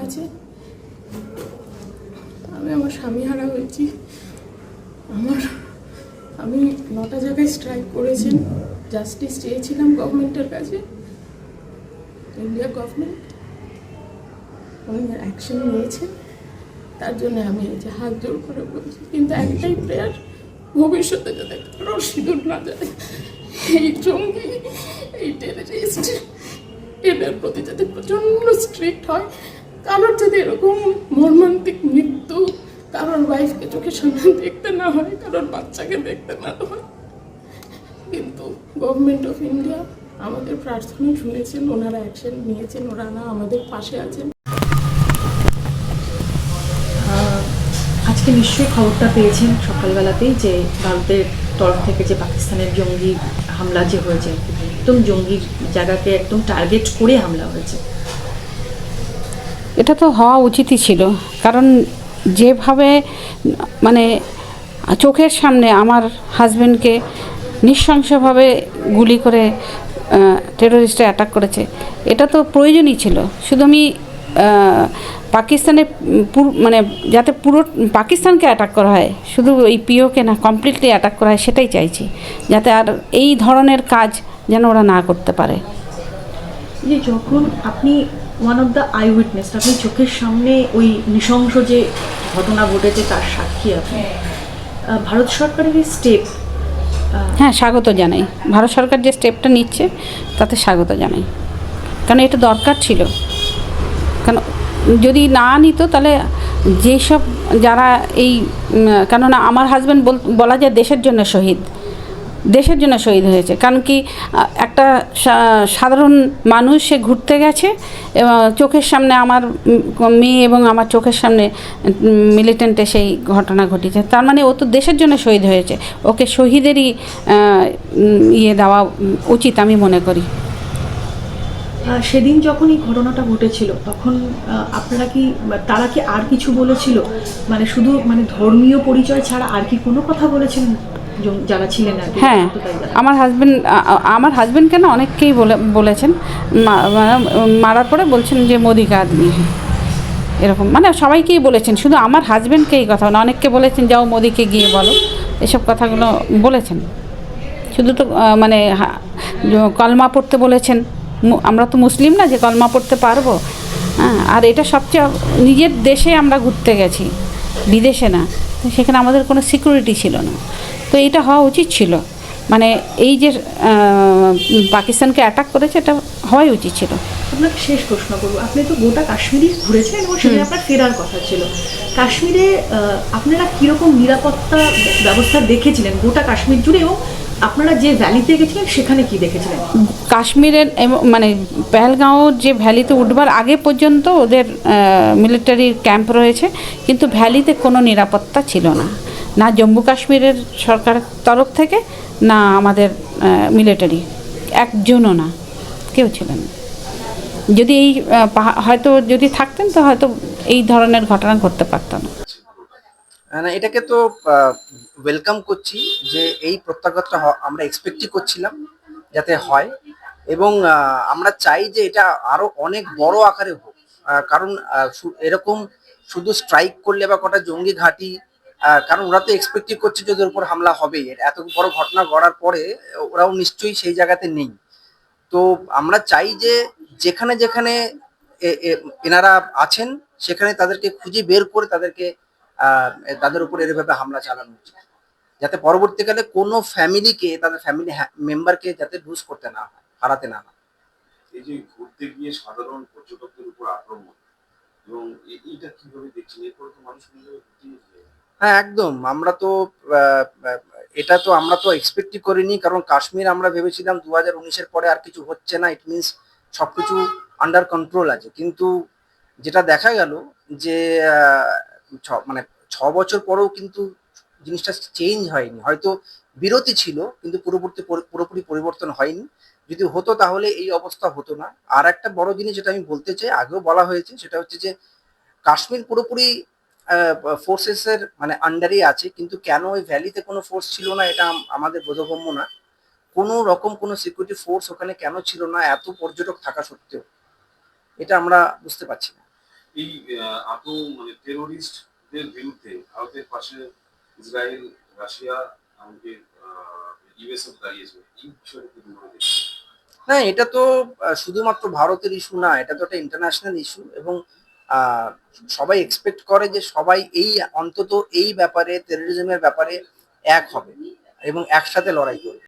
আছে। আমি আমার স্বামী হারা হয়েছি। আমি 9টা জায়গায় স্ট্রাইক করেছেন, জাস্টিস চেয়েছিলাম গভর্নমেন্টের কাছে। ইন্ডিয়া গভর্নমেন্ট উনি অ্যাকশন নিয়েছেন, তার জন্য আমি এই যে হাত জোর করে বলছি। কিন্তু একটাই প্রেয়ার, ভবিষ্যতে যাতে কারো সিঁদুর না যায়, এই জঙ্গি, এই টেররিস্ট, এদের প্রতি যাতে প্রচণ্ড স্ট্রিক্ট হয়। কারোর যদি এরকম মর্মান্তিক মৃত্যু, কারোর ওয়াইফকে চোখের সামনে দেখতে না হয়, কারোর বাচ্চাকে দেখতে না হয়। কিন্তু গভর্নমেন্ট অফ ইন্ডিয়া আমাদের প্রার্থনা শুনেছেন, ওনারা অ্যাকশন নিয়েছেন, ওনারা আমাদের পাশে আছেন। আজকে নিশ্চয়ই খবরটা পেয়েছেন সকালবেলাতেই যে ভারতের তরফ থেকে যে পাকিস্তানের জঙ্গি হামলা যে হয়েছে, একদম জঙ্গির জায়গাকে একদম টার্গেট করে হামলা হয়েছে। এটা তো হওয়া উচিতই ছিল, কারণ যেভাবে মানে চোখের সামনে আমার হাজব্যান্ডকে নৃশংসভাবে গুলি করে টেরোরিস্টে অ্যাটাক করেছে, এটা তো প্রয়োজনই ছিল। শুধু আমি পাকিস্তানের মানে যাতে পুরো পাকিস্তানকে অ্যাটাক করা হয়, শুধু এই পিওকে না, কমপ্লিটলি অ্যাটাক করা হয়, সেটাই চাইছি, যাতে আর এই ধরনের কাজ যেন ওরা না করতে পারে। যে যখন আপনি one of the I witness, আপনি চোখের সামনে ওই নৃশংস যে ঘটনা ঘটেছে তার সাক্ষী আপনি, ভারত সরকারের এই স্টেপ, হ্যাঁ, স্বাগত জানাই। ভারত সরকার যে স্টেপটা নিচ্ছে তাতে স্বাগত জানাই, কারণ এটা দরকার ছিল। কারণ যদি না নিত তাহলে যেসব যারা এই, কেননা আমার হাজব্যান্ড বলা যায় দেশের জন্য শহীদ, দেশের জন্য শহীদ হয়েছে। কারণ কি, একটা সাধারণ মানুষ সে ঘুরতে গেছে এবং চোখের সামনে আমার মেয়ে এবং আমার চোখের সামনে মিলিটেন্টে সেই ঘটনা ঘটেছে, তার মানে ও তো দেশের জন্য শহীদ হয়েছে, ওকে শহীদেরই ইয়ে দেওয়া উচিত আমি মনে করি। সেদিন যখন এই ঘটনাটা ঘটেছিল তখন আপনারা কি, তারা কি আর কিছু বলেছিল, মানে শুধু মানে ধর্মীয় পরিচয় ছাড়া আর কি কোনো কথা বলেছিলেন যারা ছিলেন আর কি? হ্যাঁ, আমার হাজব্যান্ড কেন অনেককেই বলেছেন, মারার পরে বলছেন যে মোদি কা আদমি, এরকম মানে সবাইকেই বলেছেন, শুধু আমার হাজব্যান্ডকে এই কথা না, অনেককে বলেছেন যাও মোদিকে গিয়ে বলো, এসব কথাগুলো বলেছেন। শুধু তো মানে কলমা পড়তে বলেছেন। আমরা তো মুসলিম না যে কলমা পড়তে পারবো, হ্যাঁ। আর এটা সবচেয়ে নিজের দেশে আমরা ঘুরতে গেছি, বিদেশে না, সেখানে আমাদের কোনো সিকিউরিটি ছিল না। তো এটা হওয়া উচিত ছিল, মানে এই যে পাকিস্তানকে অ্যাটাক করেছে এটা হওয়াই উচিত ছিল। আপনাকে শেষ প্রশ্ন করবো, আপনি তো গোটা কাশ্মীরই ঘুরেছেন এবং সেখানে আপনার ফেরার কথা ছিল। কাশ্মীরে আপনারা কীরকম নিরাপত্তা ব্যবস্থা দেখেছিলেন গোটা কাশ্মীর জুড়ে, এবং আপনারা যে ভ্যালিতে গেছিলেন সেখানে কি দেখেছিলেন? কাশ্মীরের মানে পেহেলগাঁও যে ভ্যালিতে উঠবার আগে পর্যন্ত ওদের মিলিটারি ক্যাম্প রয়েছে, কিন্তু ভ্যালিতে কোনো নিরাপত্তা ছিল না, না জম্মু কাশ্মীরের সরকারের তরফ থেকে, না আমাদের মিলিটারি, একজনও না, কেউ ছিলেন না। যদি এই হয়তো যদি থাকতেন তো হয়তো এই ধরনের ঘটনা ঘটতে পারত না। না, এটাকে তো ওয়েলকাম করছি যে এই প্রত্যাঘাতটা আমরা এক্সপেক্টই করছিলাম যাতে হয়, এবং আমরা চাই যে এটা আরো অনেক বড় আকারে হোক। কারণ এরকম শুধু স্ট্রাইক করলে বা কটা জঙ্গি ঘাঁটি, কারণ ওরা তো এক্সপেক্টই করছে যে ওদের উপর হামলা হবে, এত বড় ঘটনা ঘটার পরে ওরাও নিশ্চয়ই সেই জায়গাতে নেই। তো আমরা চাই যে যেখানে যেখানে এনারা আছেন সেখানে তাদেরকে খুঁজে বের করে তাদের উপর এভাবে হামলা চালানো উচিত, যাতে পরবর্তীকালে কোনো ফ্যামিলিকে, তাদের ফ্যামিলি মেম্বারকে যাতে লুজ করতে না হয়, হারাতে না হয়। এই যে ঘুরতে গিয়ে সাধারণ পর্যটকদের উপর আক্রমণ, এবং এইটা কিভাবে দেখছেন? এরপরে তো মানুষ হ্যাঁ, একদম। আমরা তো এক্সপেক্টই করিনি, কারণ কাশ্মীর আমরা ভেবেছিলাম 2019-এর পরে আর কিছু হচ্ছে না, ইট মিনস সবকিছু আন্ডার কন্ট্রোল আছে। কিন্তু যেটা দেখা গেল যে মানে 6 বছর পরেও কিন্তু জিনিসটা চেঞ্জ হয়নি। হয়তো বিরতি ছিল কিন্তু পুরোপুরি পরিবর্তন হয়নি। যদি হতো তাহলে এই অবস্থা হতো না। আর একটা বড় জিনিস যেটা আমি বলতে চাই, আগেও বলা হয়েছে, সেটা হচ্ছে যে কাশ্মীর পুরোপুরি ফোর্সেসের মানে আন্ডারেই আছে, কিন্তু কেন ওই ভ্যালিতে কোনো ফোর্স ছিল না এটা আমাদের বোধগম্য না। কোনো রকম কোনো সিকিউরিটি ফোর্স ওখানে কেন ছিল না এত পর্যটক থাকা সত্ত্বেও, এটা আমরা বুঝতে পারছি না। এই মানে টেরোরিস্টদের বিরুদ্ধে ভারতের পাশে ইসরায়েল, রাশিয়া, এমনকি ইউএসএ দাঁড়িয়েছে, এই বিষয়টা কি মনে দেখছেন? না, এটা তো শুধুমাত্র ভারতের ইস্যু না, এটা তো একটা ইন্টারন্যাশনাল ইস্যু। এবং আহ, সবাই এক্সপেক্ট করে যে সবাই এই অন্তত এই ব্যাপারে, টেরোরিজমের ব্যাপারে এক হবে এবং একসাথে লড়াই করবে।